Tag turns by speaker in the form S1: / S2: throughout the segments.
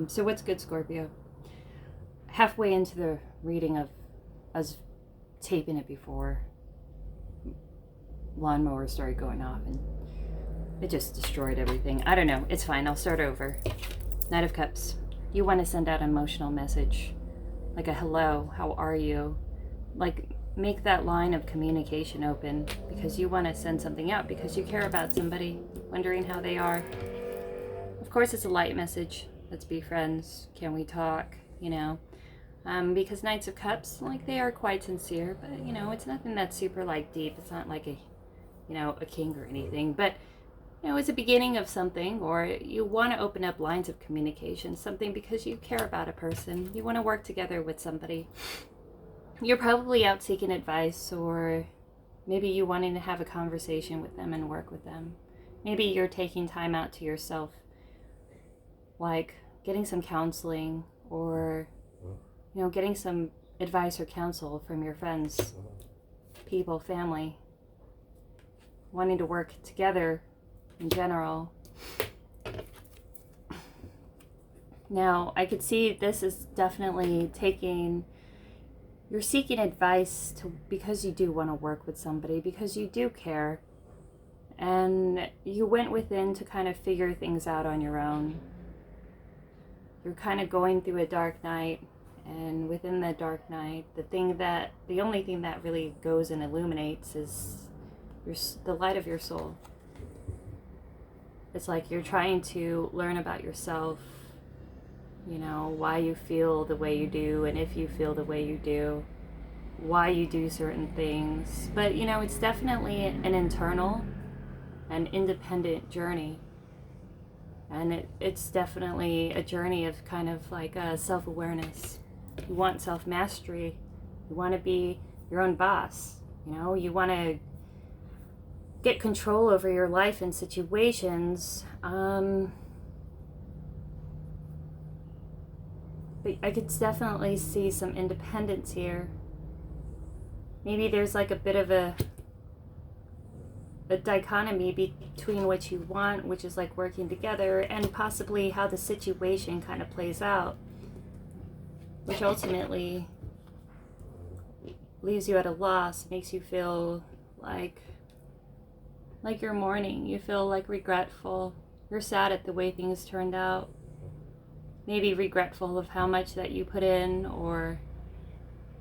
S1: So what's good, Scorpio? Halfway into the reading of us taping it before lawnmower started going off and it just destroyed everything. I don't know. It's fine. I'll start over. Knight of Cups. You want to send out an emotional message. Like a hello, how are you? Like make that line of communication open because you want to send something out because you care about somebody, wondering how they are. Of course, it's a light message. Let's be friends. Can we talk? Because Knights of Cups, like, they are quite sincere, but, it's nothing that's super, like, deep. It's not like a king or anything, but, it's a beginning of something, or you want to open up lines of communication, something because you care about a person. You want to work together with somebody. You're probably out seeking advice, or maybe you wanting to have a conversation with them and work with them. Maybe you're taking time out to yourself, like getting some counseling or getting some advice or counsel from your friends, people, family, wanting to work together in general. Now, I could see this is definitely you're seeking advice because you do want to work with somebody, because you do care, and you went within to kind of figure things out on your own. You're kind of going through a dark night, and within that dark night, the only thing that really goes and illuminates is the light of your soul. It's like you're trying to learn about yourself, why you feel the way you do, and if you feel the way you do, why you do certain things. But, it's definitely an internal and independent journey. And it's definitely a journey of kind of like self-awareness. You want self-mastery. You want to be your own boss. You want to get control over your life and situations. But I could definitely see some independence here. Maybe there's like a bit of a dichotomy between what you want, which is like working together, and possibly how the situation kind of plays out, which ultimately leaves you at a loss, makes you feel like you're mourning. You feel like regretful. You're sad at the way things turned out. Maybe regretful of how much that you put in, or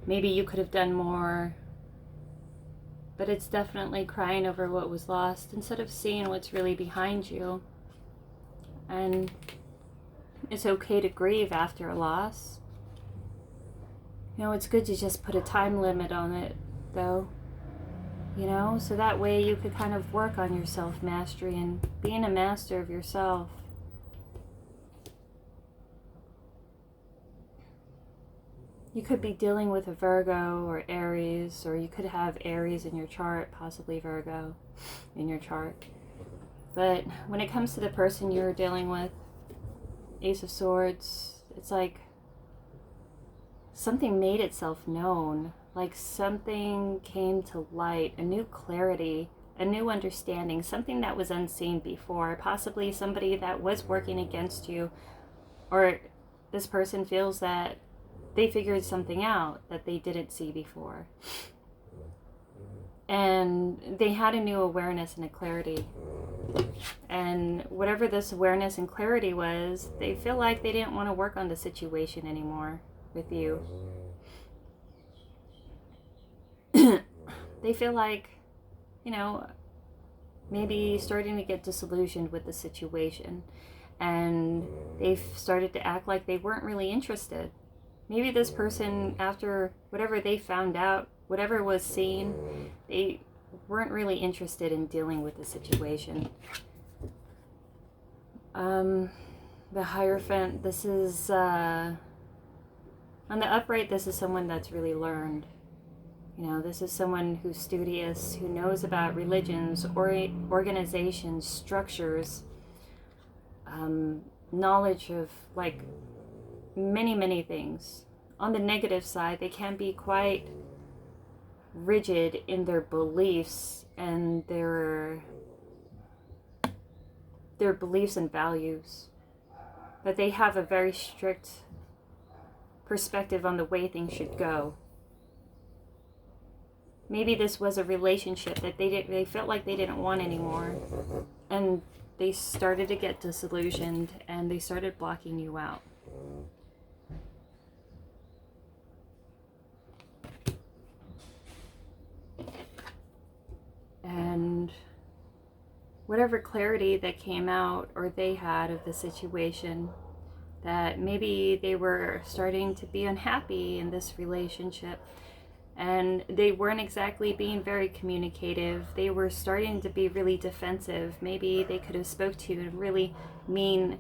S1: maybe you could have done more. But it's definitely crying over what was lost instead of seeing what's really behind you. And it's okay to grieve after a loss. It's good to just put a time limit on it, though. So that way you could kind of work on your self-mastery and being a master of yourself. You could be dealing with a Virgo or Aries, or you could have Aries in your chart, possibly Virgo in your chart. But when it comes to the person you're dealing with, Ace of Swords, it's like something made itself known, like something came to light, a new clarity, a new understanding, something that was unseen before, possibly somebody that was working against you, or this person feels that they figured something out that they didn't see before. And they had a new awareness and a clarity. And whatever this awareness and clarity was, they feel like they didn't want to work on the situation anymore with you. They feel like, maybe starting to get disillusioned with the situation. And they've started to act like they weren't really interested. Maybe this person, after whatever they found out, whatever was seen, they weren't really interested in dealing with the situation. The Hierophant, this is, on the upright, this is someone that's really learned. This is someone who's studious, who knows about religions, organizations, structures, knowledge of, like, many things. On the negative side, they can be quite rigid in their beliefs and their beliefs and values. but they have a very strict perspective on the way things should go. Maybe this was a relationship that they felt like they didn't want anymore, and they started to get disillusioned and they started blocking you out. And whatever clarity that came out or they had of the situation, that maybe they were starting to be unhappy in this relationship and they weren't exactly being very communicative. They were starting to be really defensive. Maybe they could have spoke to you in really mean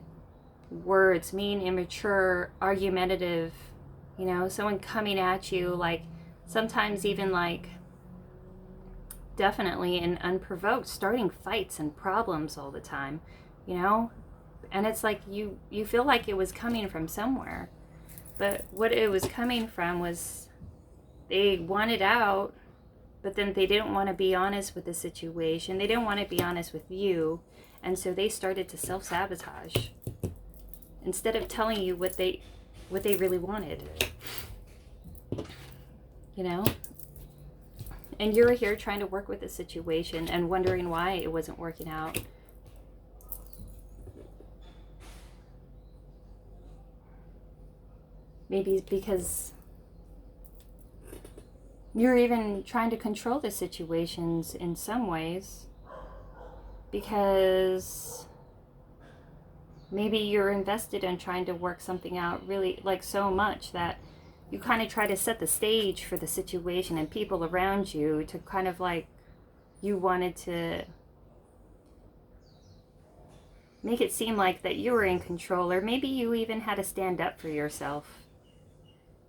S1: words, mean, immature, argumentative, you know, someone coming at you, like sometimes even like definitely and unprovoked, starting fights and problems all the time, you know. And it's like you feel like it was coming from somewhere, but what it was coming from was they wanted out, but then they didn't want to be honest with the situation. They didn't want to be honest with you, and so they started to self-sabotage instead of telling you what they really wanted, you know. And you're here trying to work with the situation and wondering why it wasn't working out. Maybe because you're even trying to control the situations in some ways, because maybe you're invested in trying to work something out really, like, so much that you kind of try to set the stage for the situation and people around you to kind of like, you wanted to make it seem like that you were in control, or maybe you even had to stand up for yourself.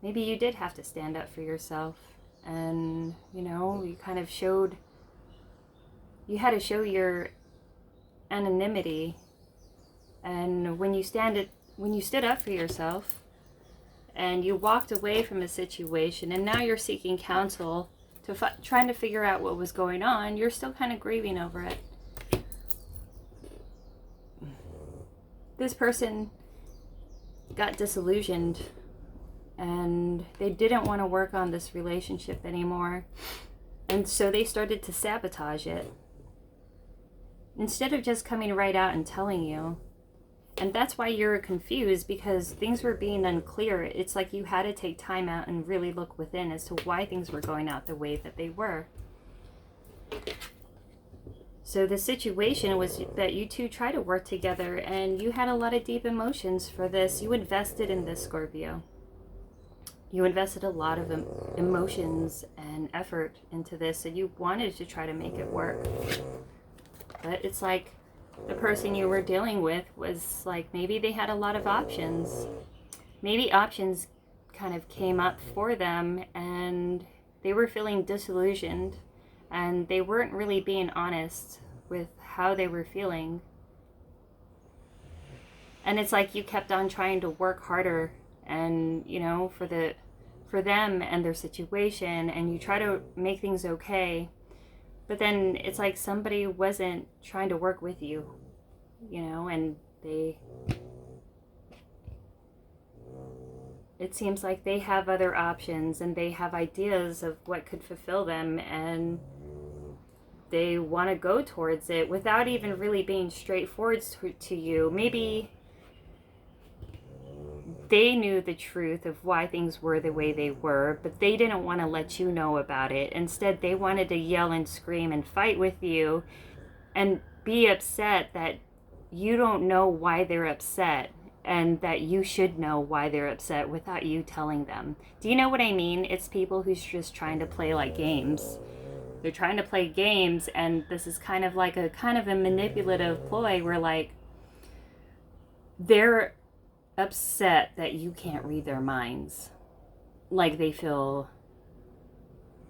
S1: Maybe you did have to stand up for yourself, and, you know, you kind of showed, you had to show your anonymity. And when you stood up for yourself and you walked away from a situation, and now you're seeking counsel to trying to figure out what was going on, you're still kind of grieving over it. This person got disillusioned and they didn't want to work on this relationship anymore, and so they started to sabotage it instead of just coming right out and telling you. And that's why you're confused, because things were being unclear. It's like you had to take time out and really look within as to why things were going out the way that they were. So the situation was that you two tried to work together, and you had a lot of deep emotions for this. You invested in this, Scorpio. You invested a lot of emotions and effort into this, and you wanted to try to make it work. But it's like the person you were dealing with was like, maybe they had a lot of options. Maybe options kind of came up for them, and they were feeling disillusioned, and they weren't really being honest with how they were feeling. And it's like you kept on trying to work harder, and, you know, for them and their situation, and you try to make things okay, but then it's like somebody wasn't trying to work with you, you know, and it seems like they have other options and they have ideas of what could fulfill them, and they want to go towards it without even really being straightforward to you. Maybe they knew the truth of why things were the way they were, but they didn't want to let you know about it. Instead, they wanted to yell and scream and fight with you and be upset that you don't know why they're upset, and that you should know why they're upset without you telling them. Do you know what I mean? It's people who's just trying to play like games. They're trying to play games, and this is kind of like a manipulative ploy where, like, they're upset that you can't read their minds. Like, they feel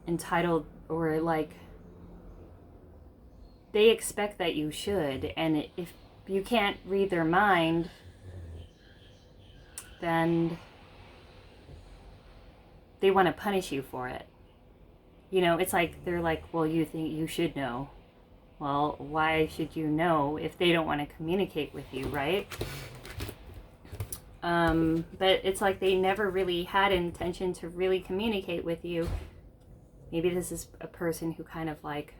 S1: entitled, or like they expect that you should, and if you can't read their mind, then they want to punish you for it. You know, it's like they're like, well, you think you should know. Well, why should you know if they don't want to communicate with you, right? But it's like they never really had intention to really communicate with you. Maybe this is a person who kind of like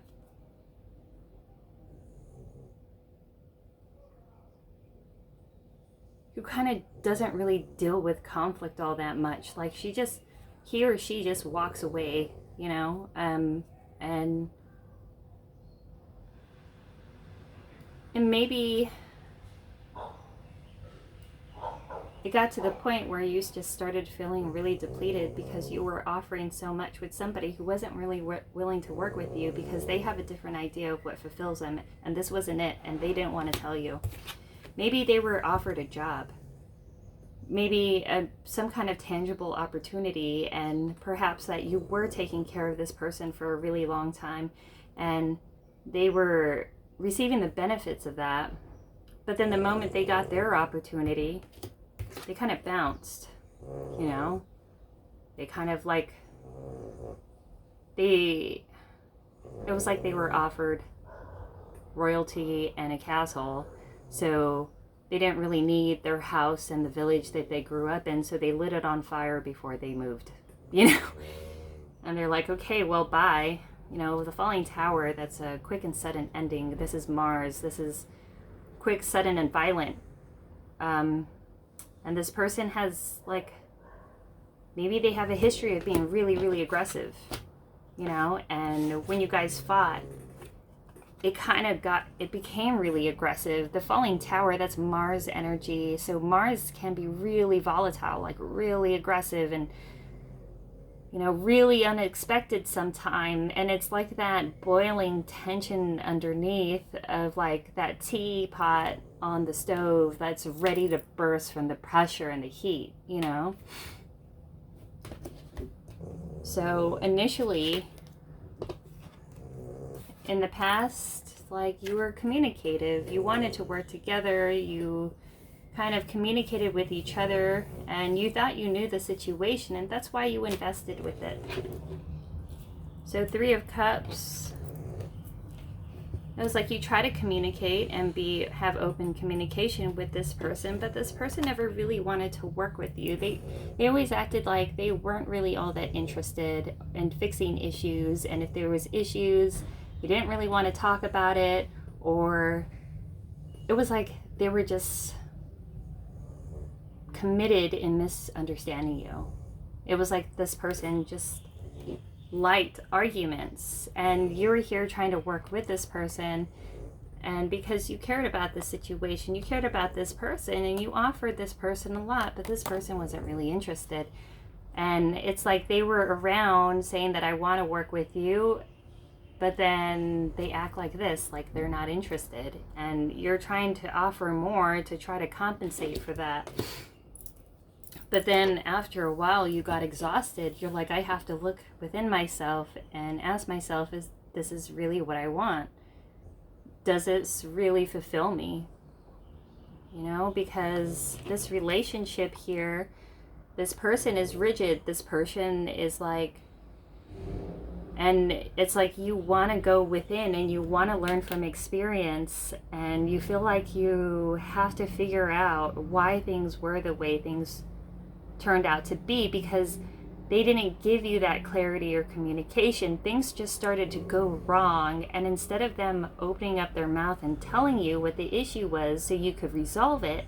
S1: doesn't really deal with conflict all that much. Like he or she just walks away, you know, and maybe it got to the point where you just started feeling really depleted because you were offering so much with somebody who wasn't really willing to work with you because they have a different idea of what fulfills them, and this wasn't it, and they didn't want to tell you. Maybe they were offered a job, maybe some kind of tangible opportunity, and perhaps that you were taking care of this person for a really long time, and they were receiving the benefits of that. But then the moment they got their opportunity, they kind of bounced, you know? They kind of like, it was like they were offered royalty and a castle, so they didn't really need their house and the village that they grew up in, so they lit it on fire before they moved, you know? And they're like, okay, well, bye. You know, the falling tower, that's a quick and sudden ending. This is Mars. This is quick, sudden, and violent. And this person has, like, maybe they have a history of being really, really aggressive, you know? And when you guys fought, it became really aggressive. The falling tower, that's Mars energy. So Mars can be really volatile, like really aggressive and, you know, really unexpected sometime. And it's like that boiling tension underneath of like that teapot on the stove that's ready to burst from the pressure and the heat, you know? So initially, in the past, like, you were communicative, you wanted to work together, you kind of communicated with each other, and you thought you knew the situation, and that's why you invested with it. So 3 of Cups, it was like you try to communicate and have open communication with this person, but this person never really wanted to work with you. They always acted like they weren't really all that interested in fixing issues, and if there was issues, you didn't really want to talk about it, or it was like they were just committed in misunderstanding you. It was like this person just liked arguments, and you were here trying to work with this person, and because you cared about the situation, you cared about this person, and you offered this person a lot, but this person wasn't really interested. And it's like they were around saying that I want to work with you, but then they act like this, like they're not interested, and you're trying to offer more to try to compensate for that. But then after a while you got exhausted. You're like, I have to look within myself and ask myself, is this really what I want? Does this really fulfill me? You know, because this relationship here, this person is rigid, this person is like, and it's like you want to go within and you want to learn from experience, and you feel like you have to figure out why things were the way things turned out to be, because they didn't give you that clarity or communication. Things just started to go wrong, and instead of them opening up their mouth and telling you what the issue was so you could resolve it,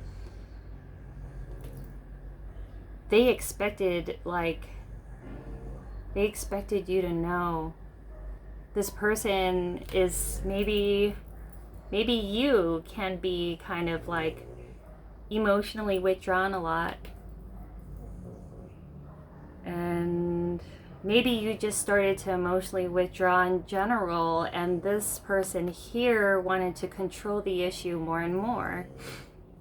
S1: they expected you to know this person is maybe you can be kind of like emotionally withdrawn a lot, and maybe you just started to emotionally withdraw in general, and this person here wanted to control the issue more and more.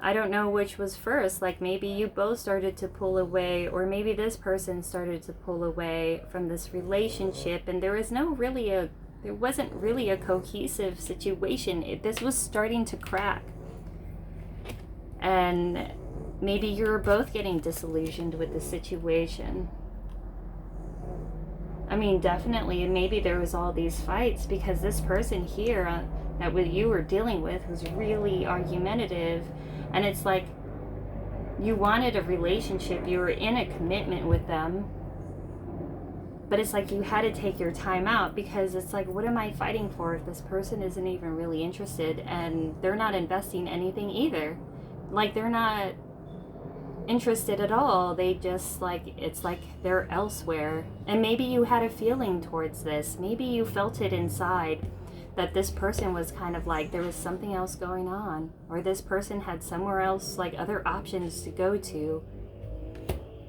S1: I don't know which was first. Like, maybe you both started to pull away, or maybe this person started to pull away from this relationship, and there wasn't really a cohesive situation. This was starting to crack, and maybe you were both getting disillusioned with the situation. I mean, definitely, maybe there was all these fights because this person here that you were dealing with was really argumentative, and it's like You wanted a relationship. You were in a commitment with them. But it's like you had to take your time out, because it's like, what am I fighting for if this person isn't even really interested, and they're not investing anything either? Like, they're not interested at all. They just, like, it's like they're elsewhere. And maybe you had a feeling towards this. Maybe you felt it inside that this person was kind of like, there was something else going on, or this person had somewhere else, like other options to go to,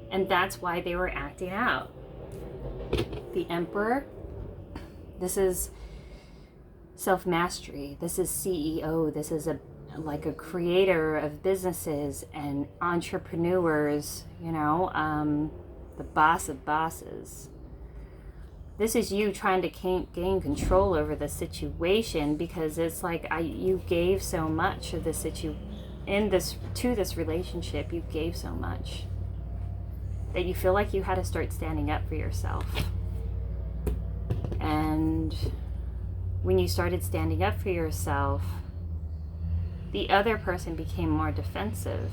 S1: and that's why they were acting out. The Emperor, this is self-mastery. This is CEO. This is a creator of businesses and entrepreneurs, the boss of bosses. This is you trying to gain control over the situation, because it's like you gave so much of the to this relationship. You gave so much that you feel like you had to start standing up for yourself. And when you started standing up for yourself, the other person became more defensive.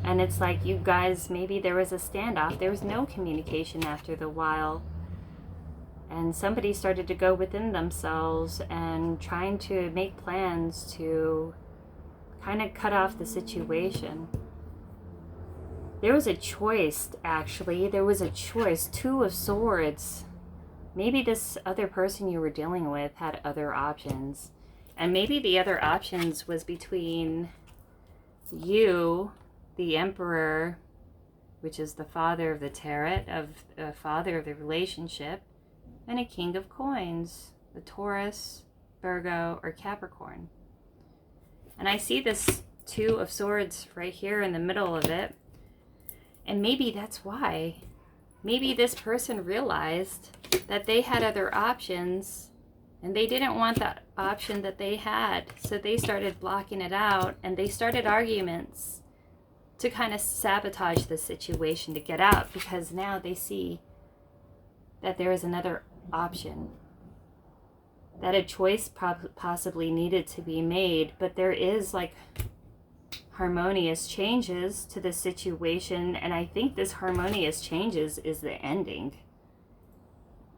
S1: And it's like you guys, maybe there was a standoff. There was no communication after the while. And somebody started to go within themselves and trying to make plans to kind of cut off the situation. There was a choice, actually. There was a choice. 2 of Swords. Maybe this other person you were dealing with had other options. And maybe the other options was between you, the Emperor, which is the father of the tarot, father of the relationship, and a King of Coins, the Taurus, Virgo, or Capricorn. And I see this 2 of Swords right here in the middle of it. And maybe that's why. Maybe this person realized that they had other options and they didn't want that option that they had. So they started blocking it out, and they started arguments to kind of sabotage the situation to get out, because now they see that there is another option, that a choice possibly needed to be made, but there is like harmonious changes to the situation. And I think this harmonious changes is the ending,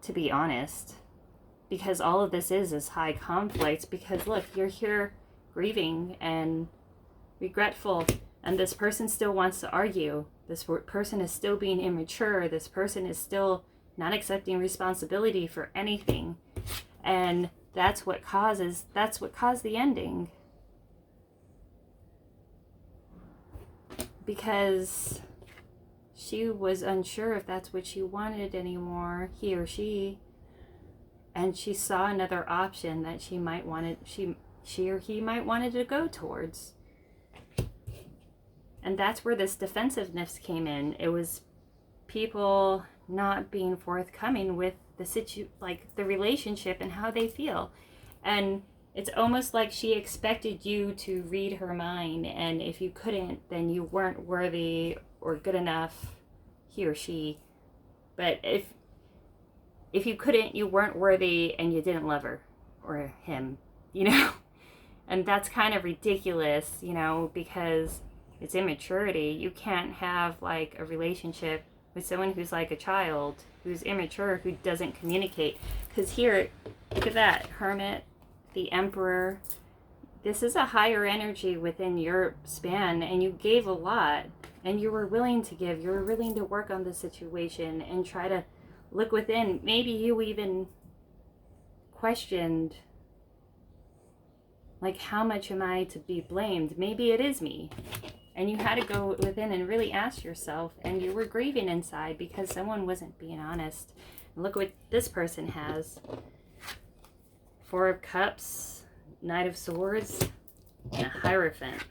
S1: to be honest, because all of this is high conflict. Because look, you're here grieving and regretful, and this person still wants to argue. This person is still being immature. This person is still not accepting responsibility for anything. And that's what caused the ending. Because she was unsure if that's what she wanted anymore, he or she. And she saw another option that she or he might wanted to go towards. And that's where this defensiveness came in. It was people not being forthcoming with the relationship and how they feel. And it's almost like she expected you to read her mind, and if you couldn't, then you weren't worthy or good enough, he or she. But if you couldn't, you weren't worthy, and you didn't love her or him, And that's kind of ridiculous, because it's immaturity. You can't have like a relationship with someone who's like a child, who's immature, who doesn't communicate. Because here, look at that, Hermit, the Emperor. This is a higher energy within your span, and you gave a lot, and you were willing to give. You were willing to work on the situation and try to look within. Maybe you even questioned, like, how much am I to be blamed? Maybe it is me. And you had to go within and really ask yourself, and you were grieving inside because someone wasn't being honest. And look what this person has. 4 of Cups, Knight of Swords, and a Hierophant.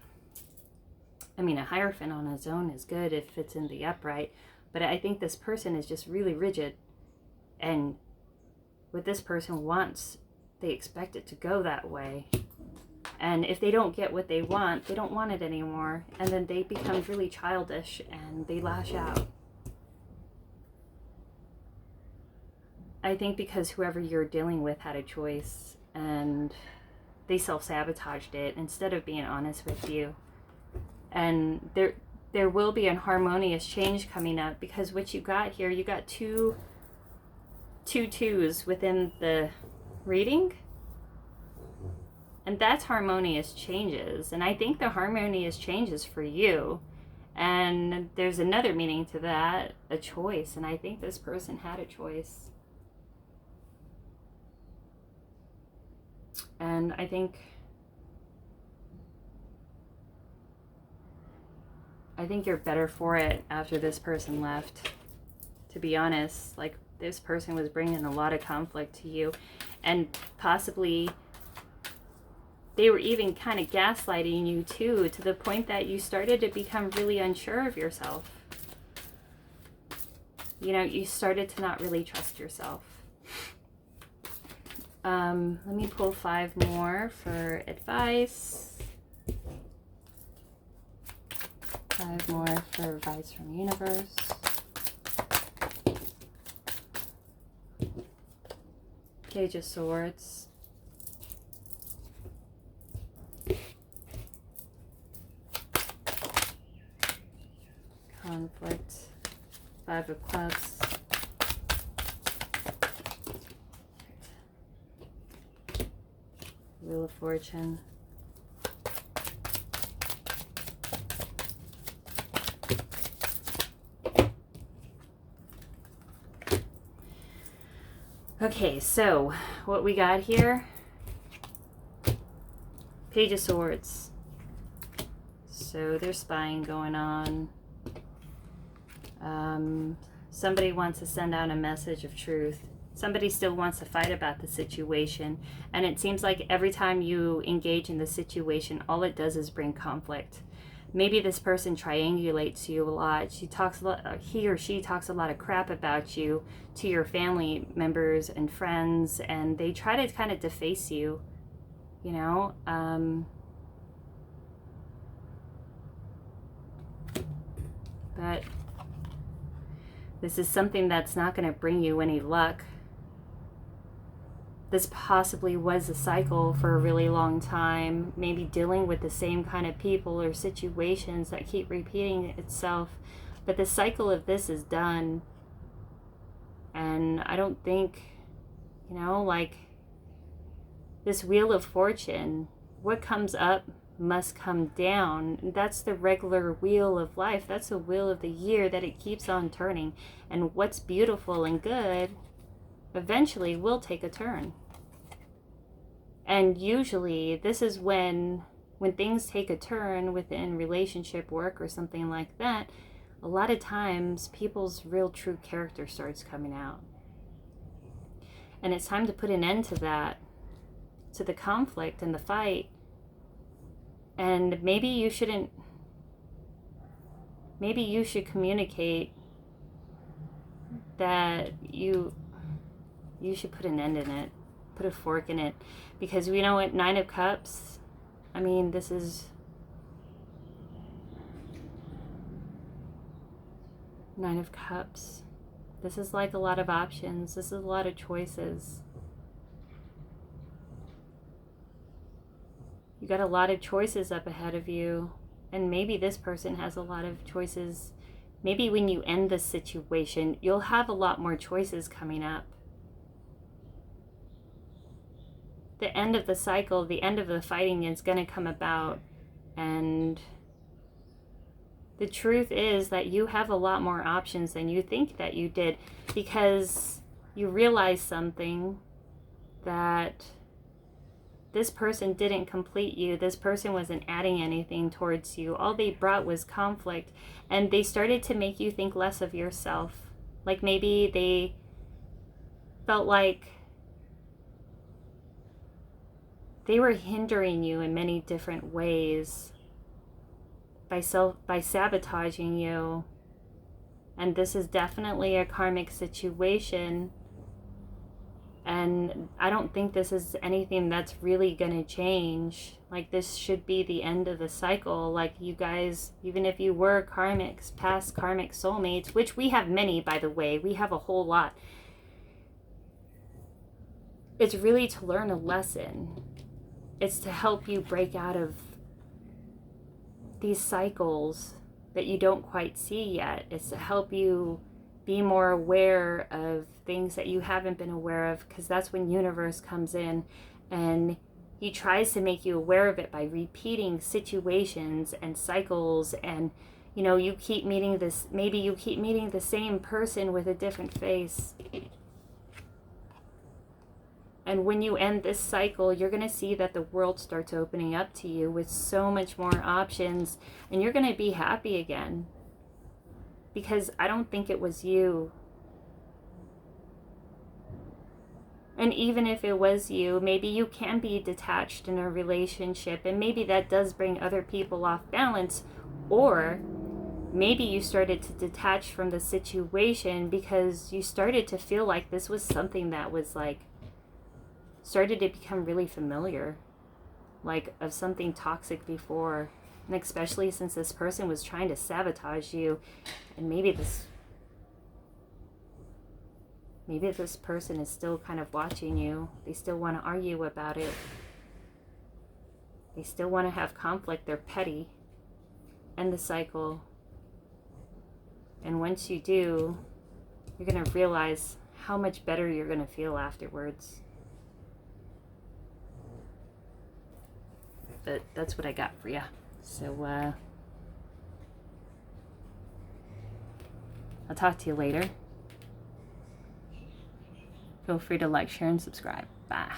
S1: I mean, a Hierophant on its own is good if it's in the upright, but I think this person is just really rigid, and what this person wants, they expect it to go that way. And if they don't get what they want, they don't want it anymore, and then they become really childish and they lash out. I think because whoever you're dealing with had a choice, and they self-sabotaged it instead of being honest with you. And there will be an harmonious change coming up, because what you got here, you got two twos within the reading, and that's harmonious changes. And I think the harmonious changes for you, and there's another meaning to that, a choice. And I think this person had a choice, and I think you're better for it after this person left, to be honest. Like, this person was bringing a lot of conflict to you, and possibly they were even kind of gaslighting you too, to the point that you started to become really unsure of yourself. You know, you started to not really trust yourself. Let me pull 5 more for advice. 5 more for advice from the universe. Page of Swords. Conflict. 5 of Clubs. Wheel of Fortune. Okay, so what we got here, Page of Swords. So there's spying going on. Somebody wants to send out a message of truth. Somebody still wants to fight about the situation. And it seems like every time you engage in the situation, all it does is bring conflict. Maybe this person triangulates you a lot. He or she talks a lot of crap about you to your family members and friends, and they try to kind of deface you, you know. But this is something that's not going to bring you any luck. This possibly was a cycle for a really long time, maybe dealing with the same kind of people or situations that keep repeating itself. But the cycle of this is done. And I don't think, you know, like this Wheel of Fortune, what comes up must come down. That's the regular wheel of life. That's the wheel of the year, that it keeps on turning. And what's beautiful and good eventually will take a turn. And usually this is when things take a turn within relationship, work, or something like that, a lot of times people's real true character starts coming out. And it's time to put an end to that, to the conflict and the fight. And maybe you should communicate that you should put an end in it, put a fork in it. Because we know what, 9 of Cups, I mean, this is 9 of Cups. This is like a lot of options. This is a lot of choices. You got a lot of choices up ahead of you. And maybe this person has a lot of choices. Maybe when you end this situation, you'll have a lot more choices coming up. The end of the cycle, the end of the fighting is going to come about. And the truth is that you have a lot more options than you think that you did, because you realize something, that this person didn't complete you. This person wasn't adding anything towards you. All they brought was conflict, and they started to make you think less of yourself. Like maybe they felt like they were hindering you in many different ways by sabotaging you. And this is definitely a karmic situation. And I don't think this is anything that's really going to change. Like, this should be the end of the cycle. Like, you guys, even if you were karmics, past karmic soulmates, which we have many, by the way, we have a whole lot. it's really to learn a lesson. It's to help you break out of these cycles that you don't quite see yet. It's to help you be more aware of things that you haven't been aware of, because that's when universe comes in and he tries to make you aware of it by repeating situations and cycles. And you keep meeting this, maybe you keep meeting the same person with a different face. And when you end this cycle, you're going to see that the world starts opening up to you with so much more options, and you're going to be happy again. Because I don't think it was you. And even if it was you, maybe you can be detached in a relationship, and maybe that does bring other people off balance. Or maybe you started to detach from the situation because you started to feel like this was something that was like, started to become really familiar, like of something toxic before. And especially since this person was trying to sabotage you, and maybe this person is still kind of watching you. They still want to argue about it. They still want to have conflict. They're petty. End the cycle. And once you do, you're going to realize how much better you're going to feel afterwards. But that's what I got for you. So, I'll talk to you later. Feel free to like, share, and subscribe. Bye.